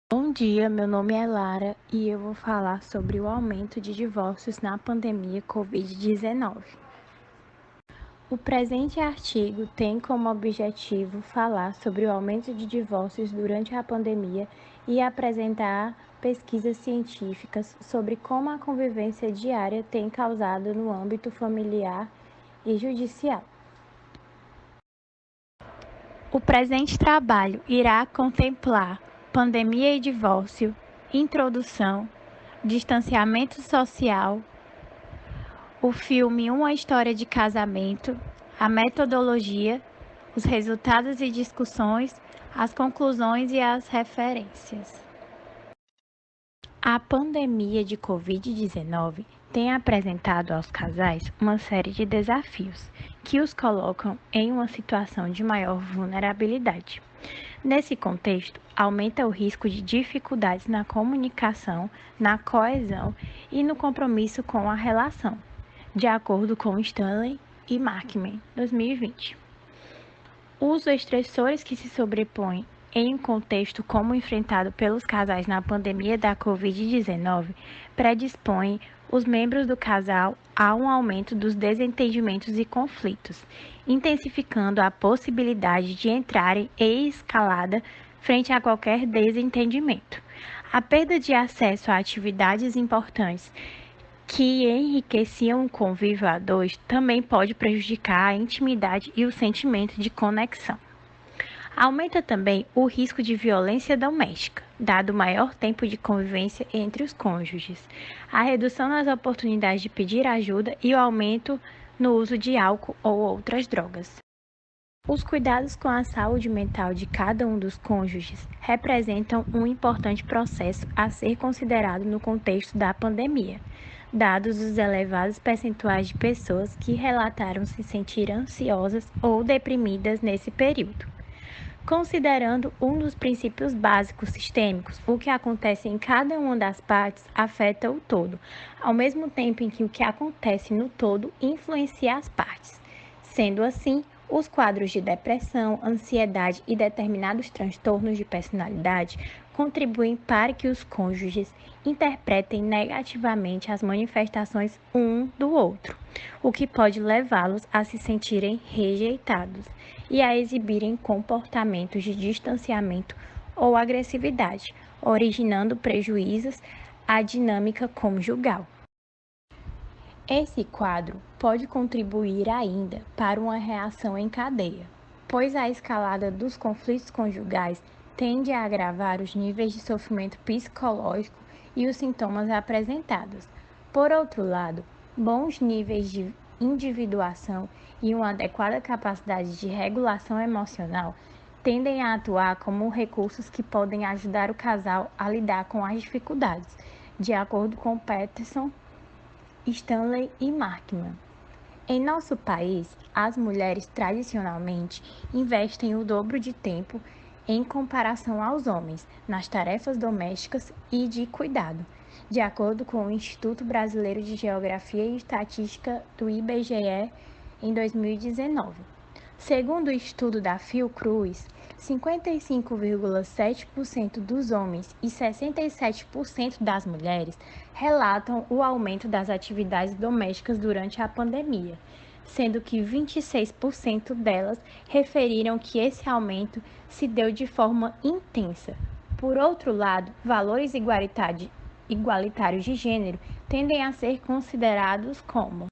Bom dia, meu nome é Lara e eu vou falar sobre o aumento de divórcios na pandemia Covid-19. O presente artigo tem como objetivo falar sobre o aumento de divórcios durante a pandemia e apresentar pesquisas científicas sobre como a convivência diária tem causado no âmbito familiar e judicial. O presente trabalho irá contemplar pandemia e divórcio, introdução, distanciamento social, o filme Uma História de Casamento, a metodologia, os resultados e discussões, as conclusões e as referências. A pandemia de Covid-19 tem apresentado aos casais uma série de desafios que os colocam em uma situação de maior vulnerabilidade. Nesse contexto, aumenta o risco de dificuldades na comunicação, na coesão e no compromisso com a relação, de acordo com Stanley e Markman, 2020. Os estressores que se sobrepõem em um contexto como enfrentado pelos casais na pandemia da Covid-19 predispõem os membros do casal a um aumento dos desentendimentos e conflitos, intensificando a possibilidade de entrarem em escalada frente a qualquer desentendimento. A perda de acesso a atividades importantes que enriqueciam o convívio a dois também pode prejudicar a intimidade e o sentimento de conexão. Aumenta também o risco de violência doméstica, dado o maior tempo de convivência entre os cônjuges, a redução nas oportunidades de pedir ajuda e o aumento no uso de álcool ou outras drogas. Os cuidados com a saúde mental de cada um dos cônjuges representam um importante processo a ser considerado no contexto da pandemia, dados os elevados percentuais de pessoas que relataram se sentir ansiosas ou deprimidas nesse período. Considerando um dos princípios básicos sistêmicos, o que acontece em cada uma das partes afeta o todo, ao mesmo tempo em que o que acontece no todo influencia as partes. Sendo assim, os quadros de depressão, ansiedade e determinados transtornos de personalidade contribuem para que os cônjuges interpretem negativamente as manifestações um do outro, o que pode levá-los a se sentirem rejeitados e a exibirem comportamentos de distanciamento ou agressividade, originando prejuízos à dinâmica conjugal. Esse quadro pode contribuir ainda para uma reação em cadeia, pois a escalada dos conflitos conjugais tende a agravar os níveis de sofrimento psicológico e os sintomas apresentados. Por outro lado, bons níveis de individuação e uma adequada capacidade de regulação emocional tendem a atuar como recursos que podem ajudar o casal a lidar com as dificuldades, de acordo com Peterson, Stanley e Markman. Em nosso país, as mulheres tradicionalmente investem o dobro de tempo em comparação aos homens nas tarefas domésticas e de cuidado, de acordo com o Instituto Brasileiro de Geografia e Estatística do IBGE em 2019. Segundo o estudo da Fiocruz, 55,7% dos homens e 67% das mulheres relatam o aumento das atividades domésticas durante a pandemia, sendo que 26% delas referiram que esse aumento se deu de forma intensa. Por outro lado, valores igualitários de gênero tendem a ser considerados como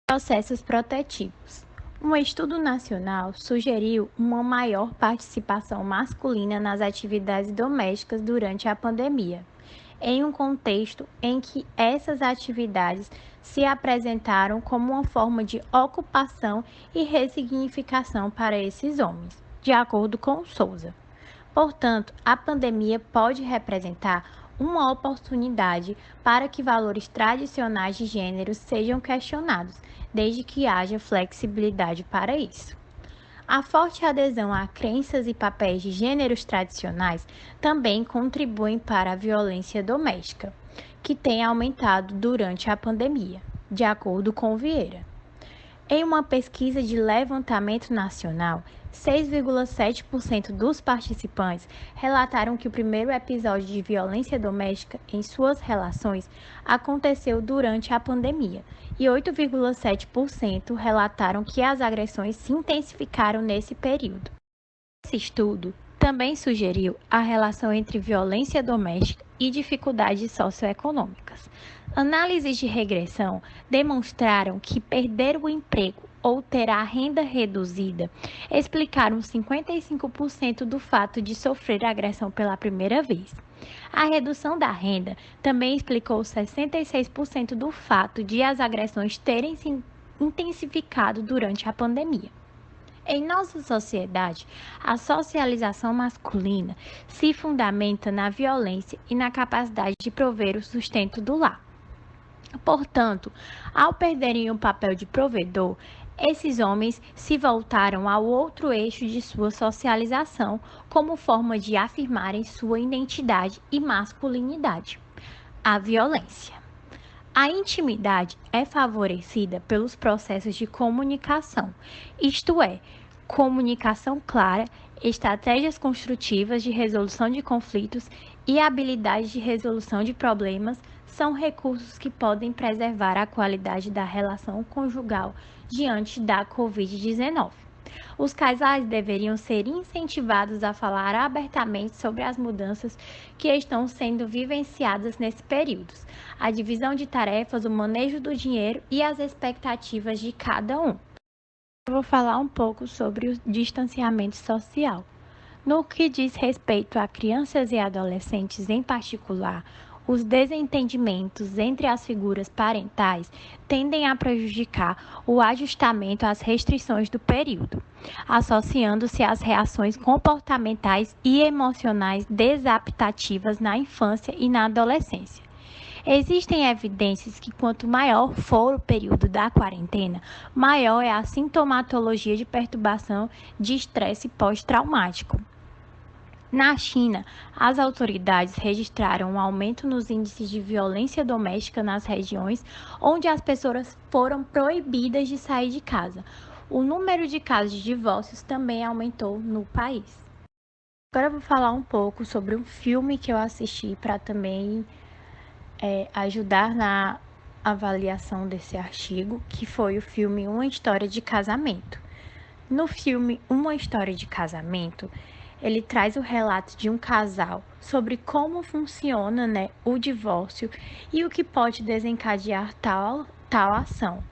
processos protetivos. Um estudo nacional sugeriu uma maior participação masculina nas atividades domésticas durante a pandemia, em um contexto em que essas atividades se apresentaram como uma forma de ocupação e ressignificação para esses homens, de acordo com Souza. Portanto, a pandemia pode representar uma oportunidade para que valores tradicionais de gênero sejam questionados, desde que haja flexibilidade para isso. A forte adesão a crenças e papéis de gêneros tradicionais também contribuem para a violência doméstica, que tem aumentado durante a pandemia, de acordo com Vieira. Em uma pesquisa de levantamento nacional, 6,7% dos participantes relataram que o primeiro episódio de violência doméstica em suas relações aconteceu durante a pandemia, e 8,7% relataram que as agressões se intensificaram nesse período. Esse estudo também sugeriu a relação entre violência doméstica e dificuldades socioeconômicas. Análises de regressão demonstraram que perder o emprego ou ter a renda reduzida explicaram 55% do fato de sofrer agressão pela primeira vez. A redução da renda também explicou 66% do fato de as agressões terem se intensificado durante a pandemia. Em nossa sociedade, a socialização masculina se fundamenta na violência e na capacidade de prover o sustento do lar. Portanto, ao perderem o papel de provedor, esses homens se voltaram ao outro eixo de sua socialização como forma de afirmarem sua identidade e masculinidade: a violência. A intimidade é favorecida pelos processos de comunicação, isto é, comunicação clara, estratégias construtivas de resolução de conflitos e habilidades de resolução de problemas são recursos que podem preservar a qualidade da relação conjugal diante da Covid-19. Os casais deveriam ser incentivados a falar abertamente sobre as mudanças que estão sendo vivenciadas nesse período, a divisão de tarefas, o manejo do dinheiro e as expectativas de cada um. Eu vou falar um pouco sobre o distanciamento social. No que diz respeito a crianças e adolescentes em particular, os desentendimentos entre as figuras parentais tendem a prejudicar o ajustamento às restrições do período, associando-se às reações comportamentais e emocionais desadaptativas na infância e na adolescência. Existem evidências que quanto maior for o período da quarentena, maior é a sintomatologia de perturbação de estresse pós-traumático. Na China, as autoridades registraram um aumento nos índices de violência doméstica nas regiões onde as pessoas foram proibidas de sair de casa. O número de casos de divórcios também aumentou no país. Agora eu vou falar um pouco sobre um filme que eu assisti para também ajudar na avaliação desse artigo, que foi o filme Uma História de Casamento. No filme Uma História de Casamento, ele traz o relato de um casal sobre como funciona, o divórcio e o que pode desencadear tal ação.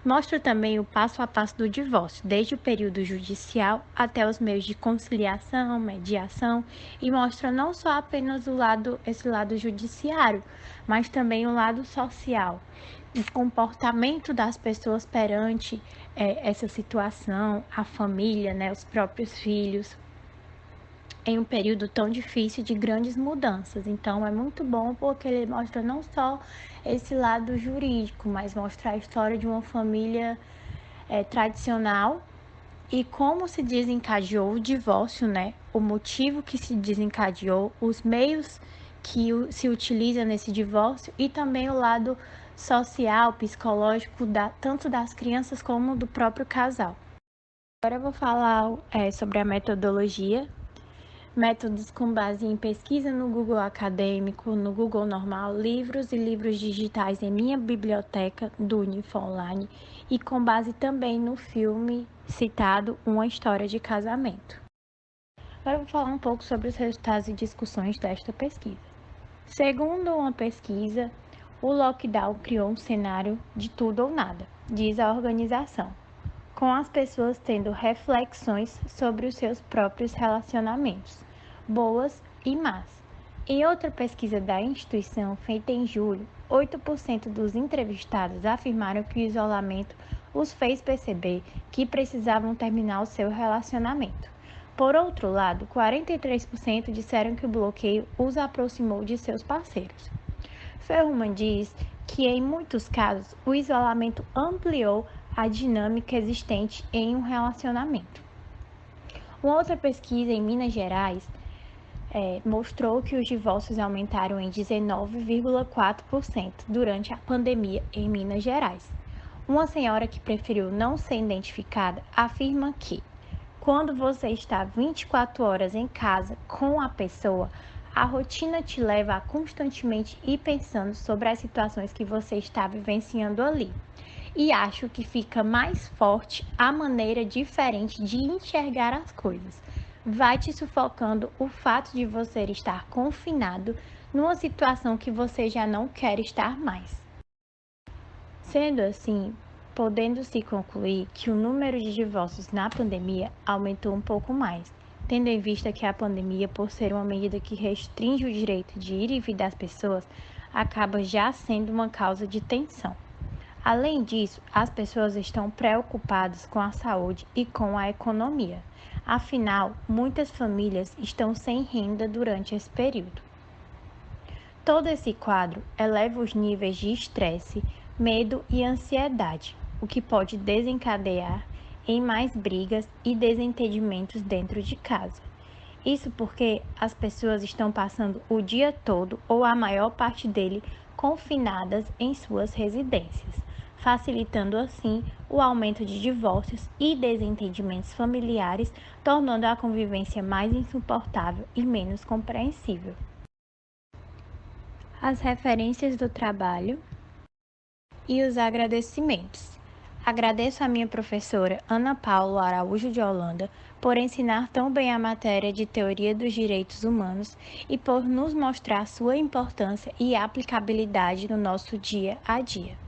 Mostra também o passo a passo do divórcio, desde o período judicial até os meios de conciliação, mediação, e mostra não só apenas esse lado judiciário, mas também o lado social, o comportamento das pessoas perante essa situação, a família, os próprios filhos, em um período tão difícil de grandes mudanças. Então é muito bom porque ele mostra não só esse lado jurídico, mas mostra a história de uma família tradicional e como se desencadeou o divórcio, o motivo que se desencadeou, os meios que se utiliza nesse divórcio e também o lado social, psicológico, tanto das crianças como do próprio casal. Agora eu vou falar sobre a metodologia. Métodos com base em pesquisa no Google Acadêmico, no Google Normal, livros e livros digitais em minha biblioteca do Unifo Online e com base também no filme citado Uma História de Casamento. Agora eu vou falar um pouco sobre os resultados e discussões desta pesquisa. Segundo uma pesquisa, o lockdown criou um cenário de tudo ou nada, diz a organização, com as pessoas tendo reflexões sobre os seus próprios relacionamentos, boas e más. Em outra pesquisa da instituição, feita em julho, 8% dos entrevistados afirmaram que o isolamento os fez perceber que precisavam terminar o seu relacionamento. Por outro lado, 43% disseram que o bloqueio os aproximou de seus parceiros. Ferruma diz que, em muitos casos, o isolamento ampliou a dinâmica existente em um relacionamento. Uma outra pesquisa em Minas Gerais mostrou que os divórcios aumentaram em 19,4% durante a pandemia em Minas Gerais. Uma senhora que preferiu não ser identificada afirma que, quando você está 24 horas em casa com a pessoa, a rotina te leva a constantemente ir pensando sobre as situações que você está vivenciando ali. E acho que fica mais forte a maneira diferente de enxergar as coisas. Vai te sufocando o fato de você estar confinado numa situação que você já não quer estar mais. Sendo assim, podendo-se concluir que o número de divórcios na pandemia aumentou um pouco mais, tendo em vista que a pandemia, por ser uma medida que restringe o direito de ir e vir das pessoas, acaba já sendo uma causa de tensão. Além disso, as pessoas estão preocupadas com a saúde e com a economia. Afinal, muitas famílias estão sem renda durante esse período. Todo esse quadro eleva os níveis de estresse, medo e ansiedade, o que pode desencadear em mais brigas e desentendimentos dentro de casa. Isso porque as pessoas estão passando o dia todo ou a maior parte dele confinadas em suas residências, facilitando assim o aumento de divórcios e desentendimentos familiares, tornando a convivência mais insuportável e menos compreensível. As referências do trabalho e os agradecimentos. Agradeço à minha professora Ana Paula Araújo de Holanda por ensinar tão bem a matéria de Teoria dos Direitos Humanos e por nos mostrar sua importância e aplicabilidade no nosso dia a dia.